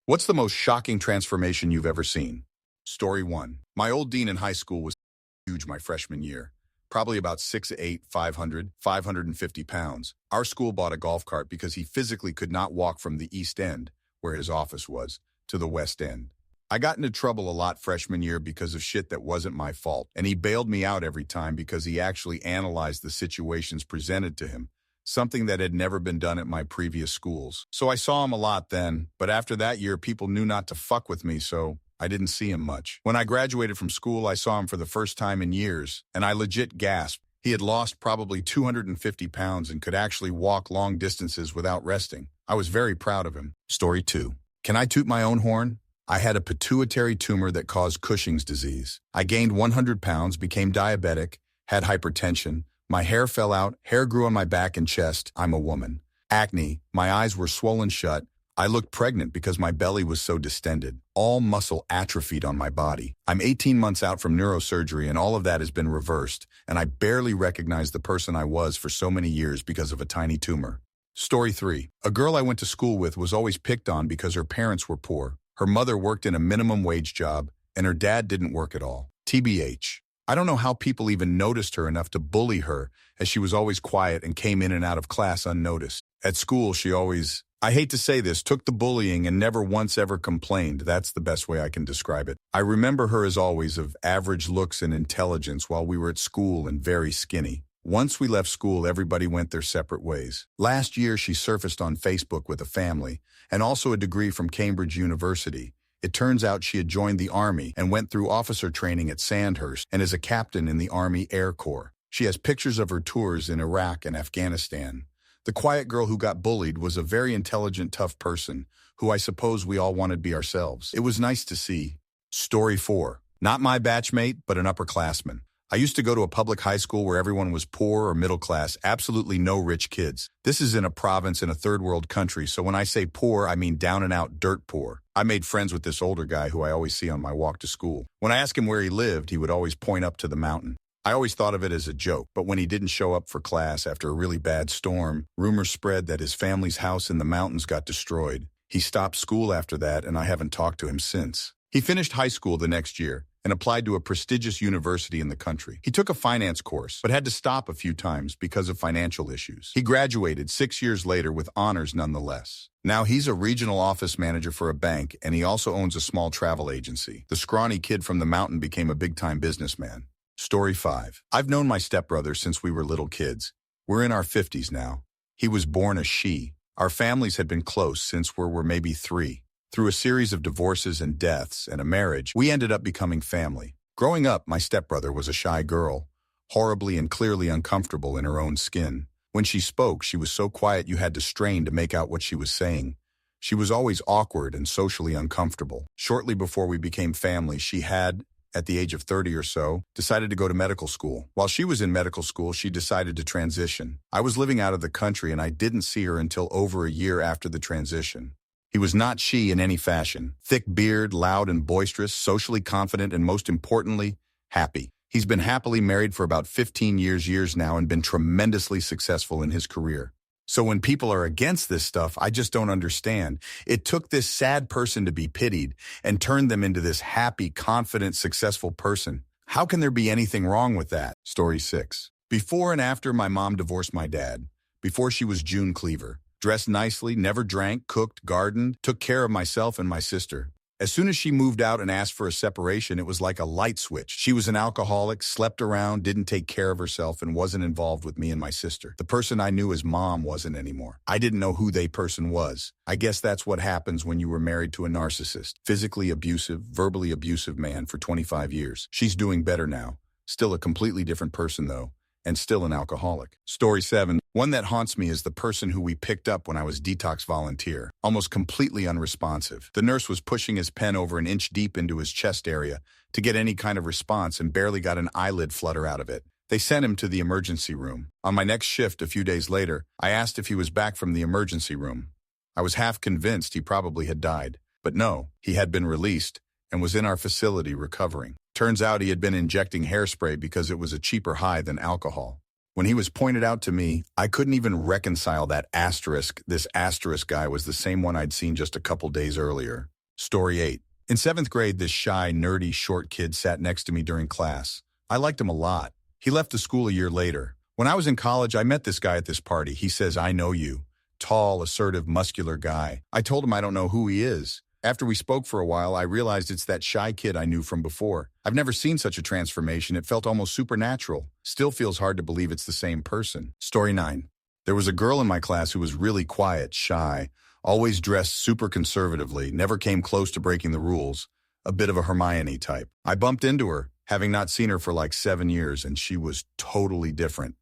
What's the most shocking transformation you've ever seen? Story 1. My old dean in high school was huge my freshman year. Probably about 6'8", 550 pounds. Our school bought a golf cart because he physically could not walk from the East End, where his office was, to the West End. I got into trouble a lot freshman year because of shit that wasn't my fault, and he bailed me out every time because he actually analyzed the situations presented to him, something that had never been done at my previous schools. So I saw him a lot then, but after that year, people knew not to fuck with me, so I didn't see him much. When I graduated from school, I saw him for the first time in years, and I legit gasped. He had lost probably 250 pounds and could actually walk long distances without resting. I was very proud of him. Story 2. Can I toot my own horn? I had a pituitary tumor that caused Cushing's disease. I gained 100 pounds, became diabetic, had hypertension. My hair fell out, hair grew on my back and chest. I'm a woman. Acne, my eyes were swollen shut. I looked pregnant because my belly was so distended. All muscle atrophied on my body. I'm 18 months out from neurosurgery and all of that has been reversed, and I barely recognize the person I was for so many years because of a tiny tumor. Story 3. A girl I went to school with was always picked on because her parents were poor. Her mother worked in a minimum wage job, and her dad didn't work at all. TBH. I don't know how people even noticed her enough to bully her, as she was always quiet and came in and out of class unnoticed. At school, she always, I hate to say this, took the bullying and never once ever complained. That's the best way I can describe it. I remember her as always of average looks and intelligence while we were at school and very skinny. Once we left school, everybody went their separate ways. Last year, she surfaced on Facebook with a family and also a degree from Cambridge University. It turns out she had joined the Army and went through officer training at Sandhurst and is a captain in the Army Air Corps. She has pictures of her tours in Iraq and Afghanistan. The quiet girl who got bullied was a very intelligent, tough person who I suppose we all wanted to be ourselves. It was nice to see. Story 4. Not my batchmate, but an upperclassman. I used to go to a public high school where everyone was poor or middle class, absolutely no rich kids. This is in a province in a third world country, so when I say poor, I mean down and out dirt poor. I made friends with this older guy who I always see on my walk to school. When I asked him where he lived, he would always point up to the mountain. I always thought of it as a joke, but when he didn't show up for class after a really bad storm, rumors spread that his family's house in the mountains got destroyed. He stopped school after that, and I haven't talked to him since. He finished high school the next year and applied to a prestigious university in the country. He took a finance course, but had to stop a few times because of financial issues. He graduated 6 years later with honors nonetheless. Now he's a regional office manager for a bank, and he also owns a small travel agency. The scrawny kid from the mountain became a big-time businessman. Story 5. I've known my stepbrother since we were little kids. We're in our 50s now. He was born a she. Our families had been close since we were maybe 3. Through a series of divorces and deaths and a marriage, we ended up becoming family. Growing up, my stepbrother was a shy girl, horribly and clearly uncomfortable in her own skin. When she spoke, she was so quiet you had to strain to make out what she was saying. She was always awkward and socially uncomfortable. Shortly before we became family, she had, at the age of 30 or so, decided to go to medical school. While she was in medical school, she decided to transition. I was living out of the country and I didn't see her until over a year after the transition. He was not she in any fashion. Thick beard, loud and boisterous, socially confident, and most importantly, happy. He's been happily married for about 15 years now and been tremendously successful in his career. So when people are against this stuff, I just don't understand. It took this sad person to be pitied and turned them into this happy, confident, successful person. How can there be anything wrong with that? Story 6. Before and after my mom divorced my dad, before she was June Cleaver, dressed nicely, never drank, cooked, gardened, took care of myself and my sister. As soon as she moved out and asked for a separation, it was like a light switch. She was an alcoholic, slept around, didn't take care of herself, and wasn't involved with me and my sister. The person I knew as mom wasn't anymore. I didn't know who they person was. I guess that's what happens when you were married to a narcissist. Physically abusive, verbally abusive man for 25 years. She's doing better now. Still a completely different person though. And still an alcoholic. Story 7. One that haunts me is the person who we picked up when I was detox volunteer. Almost completely unresponsive. The nurse was pushing his pen over an inch deep into his chest area to get any kind of response and barely got an eyelid flutter out of it. They sent him to the emergency room. On my next shift a few days later, I asked if he was back from the emergency room. I was half convinced he probably had died. But no, he had been released and was in our facility recovering. Turns out he had been injecting hairspray because it was a cheaper high than alcohol. When he was pointed out to me, I couldn't even reconcile that asterisk. This asterisk guy was the same one I'd seen just a couple days earlier. Story 8. In 7th grade, this shy, nerdy, short kid sat next to me during class. I liked him a lot. He left the school a year later. When I was in college, I met this guy at this party. He says, "I know you." Tall, assertive, muscular guy. I told him I don't know who he is. After we spoke for a while, I realized it's that shy kid I knew from before. I've never seen such a transformation. It felt almost supernatural. Still feels hard to believe it's the same person. Story 9. There was a girl in my class who was really quiet, shy, always dressed super conservatively, never came close to breaking the rules. A bit of a Hermione type. I bumped into her, having not seen her for like 7 years, and she was totally different.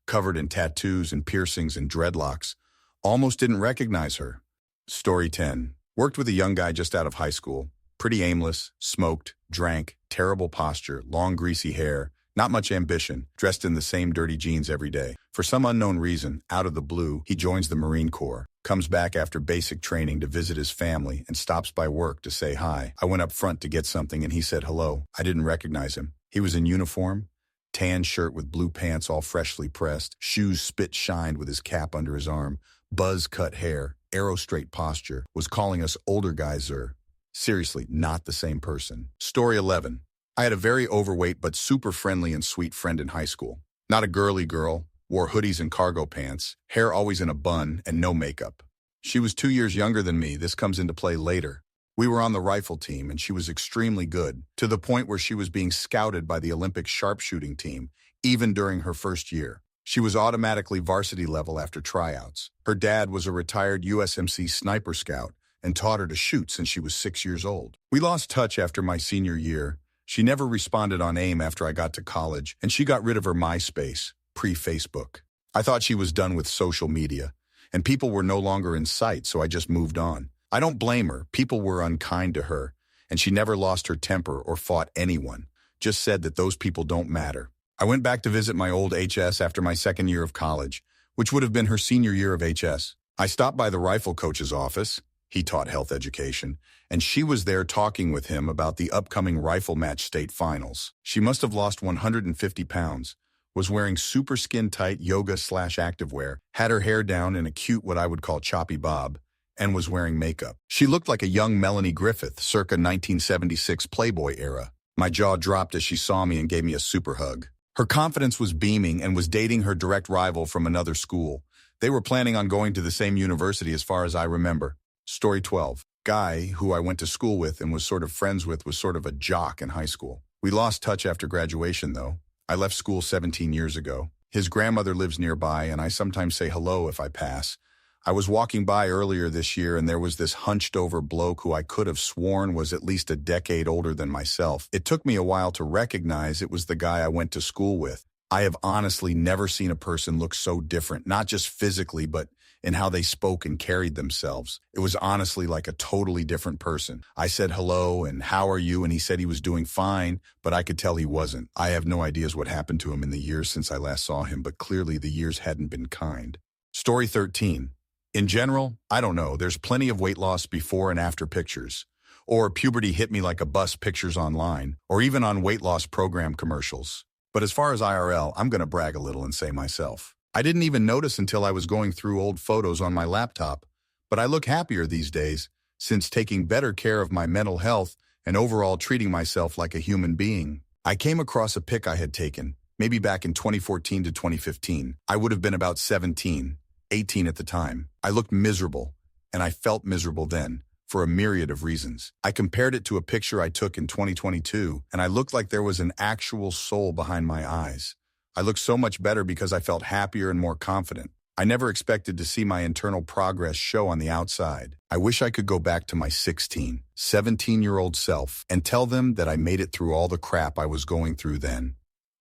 Covered in tattoos and piercings and dreadlocks. Almost didn't recognize her. Story 10. Worked with a young guy just out of high school. Pretty aimless, smoked, drank, terrible posture, long greasy hair, not much ambition, dressed in the same dirty jeans every day. For some unknown reason, out of the blue, he joins the Marine Corps, comes back after basic training to visit his family, and stops by work to say hi. I went up front to get something and he said hello. I didn't recognize him. He was in uniform, tan shirt with blue pants all freshly pressed, shoes spit shined with his cap under his arm, buzz-cut hair, arrow-straight posture, was calling us older guys, sir. Seriously, not the same person. Story 11. I had a very overweight but super friendly and sweet friend in high school. Not a girly girl, wore hoodies and cargo pants, hair always in a bun, and no makeup. She was 2 years younger than me. This comes into play later. We were on the rifle team, and she was extremely good, to the point where she was being scouted by the Olympic sharpshooting team, even during her first year. She was automatically varsity level after tryouts. Her dad was a retired USMC sniper scout and taught her to shoot since she was 6 years old. We lost touch after my senior year. She never responded on AIM after I got to college, and she got rid of her MySpace, pre-Facebook. I thought she was done with social media, and people were no longer in sight, so I just moved on. I don't blame her. People were unkind to her, and she never lost her temper or fought anyone, just said that those people don't matter. I went back to visit my old HS after my second year of college, which would have been her senior year of HS. I stopped by the rifle coach's office. He taught health education, and she was there talking with him about the upcoming rifle match state finals. She must have lost 150 pounds, was wearing super skin-tight yoga/activewear, had her hair down in a cute what I would call choppy bob, and was wearing makeup. She looked like a young Melanie Griffith, circa 1976 Playboy era. My jaw dropped as she saw me and gave me a super hug. Her confidence was beaming and was dating her direct rival from another school. They were planning on going to the same university as far as I remember. Story 12. Guy who I went to school with and was sort of friends with was sort of a jock in high school. We lost touch after graduation, though. I left school 17 years ago. His grandmother lives nearby, and I sometimes say hello if I pass. I was walking by earlier this year, and there was this hunched-over bloke who I could have sworn was at least a decade older than myself. It took me a while to recognize it was the guy I went to school with. I have honestly never seen a person look so different, not just physically, but in how they spoke and carried themselves. It was honestly like a totally different person. I said hello and how are you, and he said he was doing fine, but I could tell he wasn't. I have no ideas what happened to him in the years since I last saw him, but clearly the years hadn't been kind. Story 13. In general, I don't know. There's plenty of weight loss before and after pictures, or puberty hit me like a bus pictures online, or even on weight loss program commercials. But as far as IRL, I'm going to brag a little and say myself. I didn't even notice until I was going through old photos on my laptop, but I look happier these days since taking better care of my mental health and overall treating myself like a human being. I came across a pic I had taken, maybe back in 2014 to 2015. I would have been about 17, 18 at the time. I looked miserable, and I felt miserable then, for a myriad of reasons. I compared it to a picture I took in 2022, and I looked like there was an actual soul behind my eyes. I looked so much better because I felt happier and more confident. I never expected to see my internal progress show on the outside. I wish I could go back to my 16, 17-year-old self and tell them that I made it through all the crap I was going through then.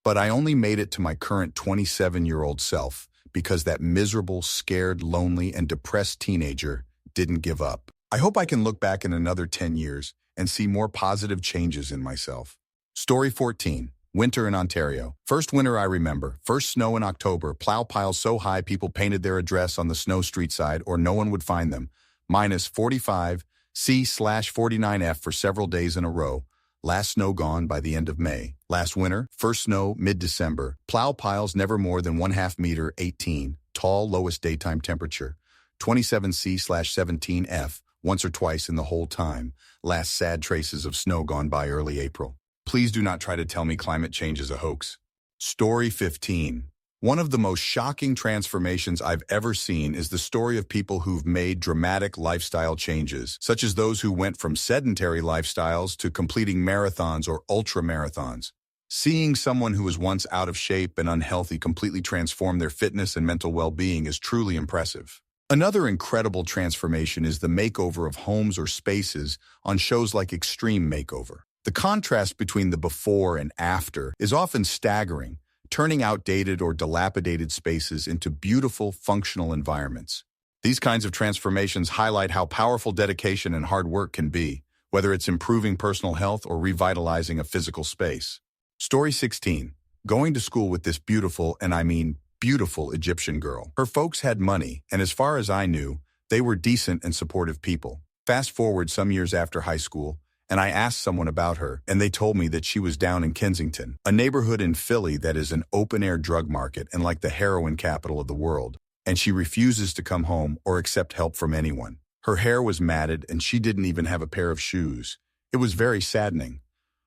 But I only made it to my current 27-year-old self because that miserable, scared, lonely, and depressed teenager didn't give up. I hope I can look back in another 10 years and see more positive changes in myself. Story 14. Winter in Ontario. First winter I remember. First snow in October. Plow piles so high people painted their address on the snow street side or no one would find them. Minus 45 C/49F for several days in a row. Last snow gone by the end of May. Last winter, first snow mid-December. Plow piles never more than 1/2 meter, 18. Tall, lowest daytime temperature. 27 C/17F. once or twice in the whole time. Last sad traces of snow gone by early April. Please do not try to tell me climate change is a hoax. Story 15. One of the most shocking transformations I've ever seen is the story of people who've made dramatic lifestyle changes, such as those who went from sedentary lifestyles to completing marathons or ultra-marathons. Seeing someone who was once out of shape and unhealthy completely transform their fitness and mental well-being is truly impressive. Another incredible transformation is the makeover of homes or spaces on shows like Extreme Makeover. The contrast between the before and after is often staggering, turning outdated or dilapidated spaces into beautiful, functional environments. These kinds of transformations highlight how powerful dedication and hard work can be, whether it's improving personal health or revitalizing a physical space. Story 16. Going to school with this beautiful, and I mean beautiful, Egyptian girl. Her folks had money, and as far as I knew, they were decent and supportive people. Fast forward some years after high school, and I asked someone about her, and they told me that she was down in Kensington, a neighborhood in Philly that is an open-air drug market and like the heroin capital of the world, and she refuses to come home or accept help from anyone. Her hair was matted, and she didn't even have a pair of shoes. It was very saddening.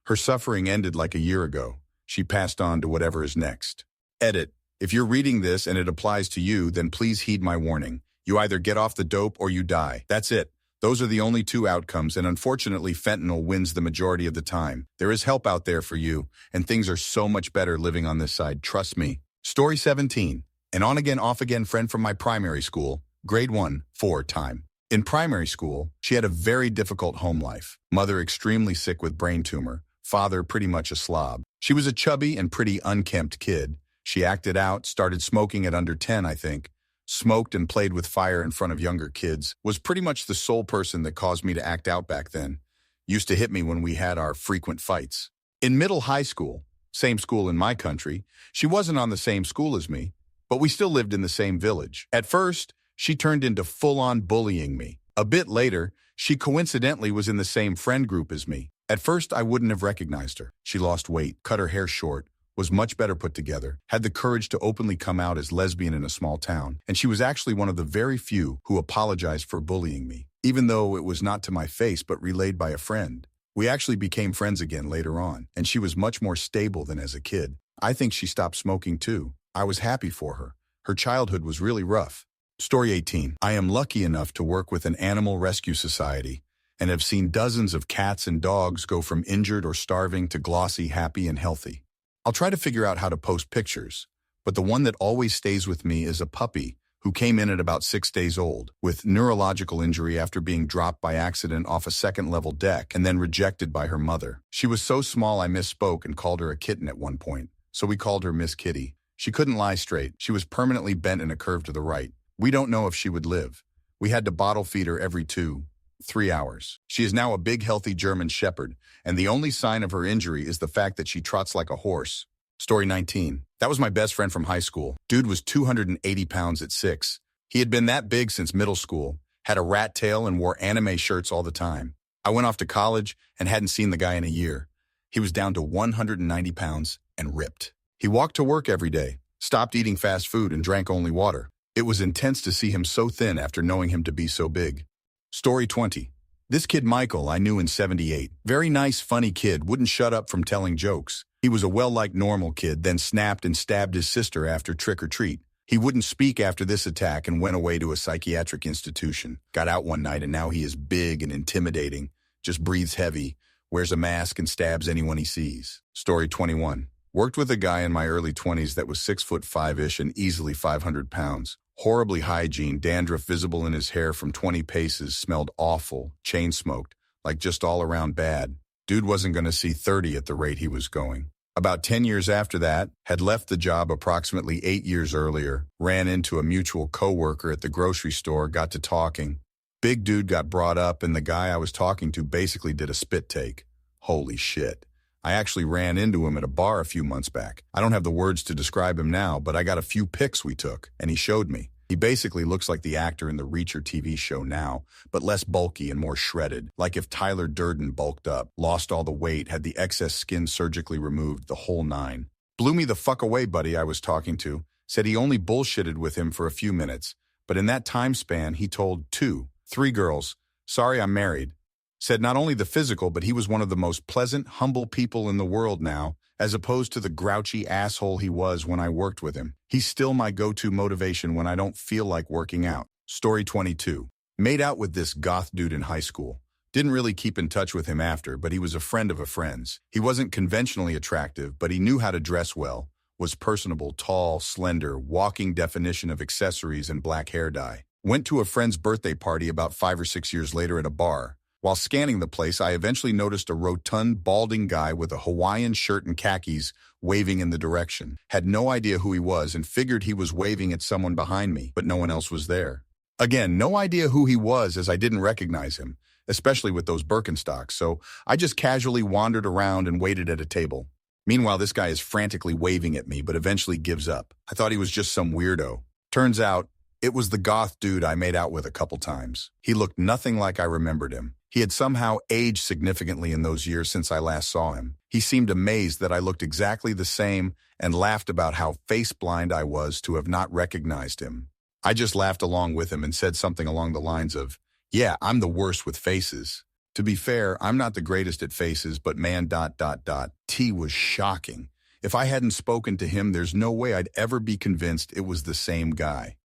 Her suffering ended like a year ago. She passed on to whatever is next. Edit. If you're reading this and it applies to you, then please heed my warning. You either get off the dope or you die. That's it. Those are the only two outcomes, and unfortunately fentanyl wins the majority of the time. There is help out there for you, and things are so much better living on this side, trust me. Story 17. An on-again, off-again friend from my primary school, grade 1, 4 time. In primary school, she had a very difficult home life. Mother extremely sick with brain tumor. Father pretty much a slob. She was a chubby and pretty unkempt kid. She acted out, started smoking at under 10, I think. Smoked and played with fire in front of younger kids. Was pretty much the sole person that caused me to act out back then. Used to hit me when we had our frequent fights. In middle high school, same school in my country, she wasn't on the same school as me, but we still lived in the same village. At first, she turned into full-on bullying me. A bit later, she coincidentally was in the same friend group as me. At first, I wouldn't have recognized her. She lost weight, cut her hair short, was much better put together, had the courage to openly come out as lesbian in a small town, and she was actually one of the very few who apologized for bullying me, even though it was not to my face but relayed by a friend. We actually became friends again later on, and she was much more stable than as a kid. I think she stopped smoking too. I was happy for her. Her childhood was really rough. Story 18. I am lucky enough to work with an animal rescue society and have seen dozens of cats and dogs go from injured or starving to glossy, happy, and healthy. I'll try to figure out how to post pictures, but the one that always stays with me is a puppy who came in at about 6 days old with neurological injury after being dropped by accident off a second-level deck and then rejected by her mother. She was so small I misspoke and called her a kitten at one point, so we called her Miss Kitty. She couldn't lie straight. She was permanently bent in a curve to the right. We don't know if she would live. We had to bottle feed her every 2-3 hours. She is now a big, healthy German shepherd, and the only sign of her injury is the fact that she trots like a horse. Story 19. That was my best friend from high school. Dude was 280 pounds at 6. He had been that big since middle school, had a rat tail, and wore anime shirts all the time. I went off to college and hadn't seen the guy in a year. He was down to 190 pounds and ripped. He walked to work every day, stopped eating fast food, and drank only water. It was intense to see him so thin after knowing him to be so big. Story 20. This kid Michael I knew in '78. Very nice, funny kid, wouldn't shut up from telling jokes. He was a well-liked normal kid, then snapped and stabbed his sister after trick-or-treat. He wouldn't speak after this attack and went away to a psychiatric institution. Got out one night and now he is big and intimidating, just breathes heavy, wears a mask and stabs anyone he sees. Story 21. Worked with a guy in my early 20s that was 6'5"-ish and easily 500 pounds. Horribly hygiene, dandruff visible in his hair from 20 paces, smelled awful, chain smoked, like just all around bad. Dude wasn't going to see 30 at the rate he was going. About 10 years after that, had left the job approximately 8 years earlier, ran into a mutual coworker at the grocery store, got to talking. Big dude got brought up and the guy I was talking to basically did a spit take. Holy shit. I actually ran into him at a bar a few months back. I don't have the words to describe him now, but I got a few pics we took, and he showed me. He basically looks like the actor in the Reacher TV show now, but less bulky and more shredded, like if Tyler Durden bulked up, lost all the weight, had the excess skin surgically removed, the whole nine. Blew me the fuck away, buddy I was talking to. Said he only bullshitted with him for a few minutes, but in that time span he told 2-3 girls, Sorry, I'm married. Said not only the physical, but he was one of the most pleasant, humble people in the world now, as opposed to the grouchy asshole he was when I worked with him. He's still my go-to motivation when I don't feel like working out. Story 22. Made out with this goth dude in high school. Didn't really keep in touch with him after, but he was a friend of a friend's. He wasn't conventionally attractive, but he knew how to dress well, was personable, tall, slender, walking definition of accessories and black hair dye. Went to a friend's birthday party about 5 or 6 years later at a bar. While scanning the place, I eventually noticed a rotund, balding guy with a Hawaiian shirt and khakis waving in the direction. Had no idea who he was and figured he was waving at someone behind me, but no one else was there. Again, no idea who he was as I didn't recognize him, especially with those Birkenstocks, so I just casually wandered around and waited at a table. Meanwhile, this guy is frantically waving at me, but eventually gives up. I thought he was just some weirdo. Turns out, it was the goth dude I made out with a couple times. He looked nothing like I remembered him. He had somehow aged significantly in those years since I last saw him. He seemed amazed that I looked exactly the same and laughed about how face-blind I was to have not recognized him. I just laughed along with him and said something along the lines of, "Yeah, I'm the worst with faces." To be fair, I'm not the greatest at faces, but man, T was shocking. If I hadn't spoken to him, there's no way I'd ever be convinced it was the same guy.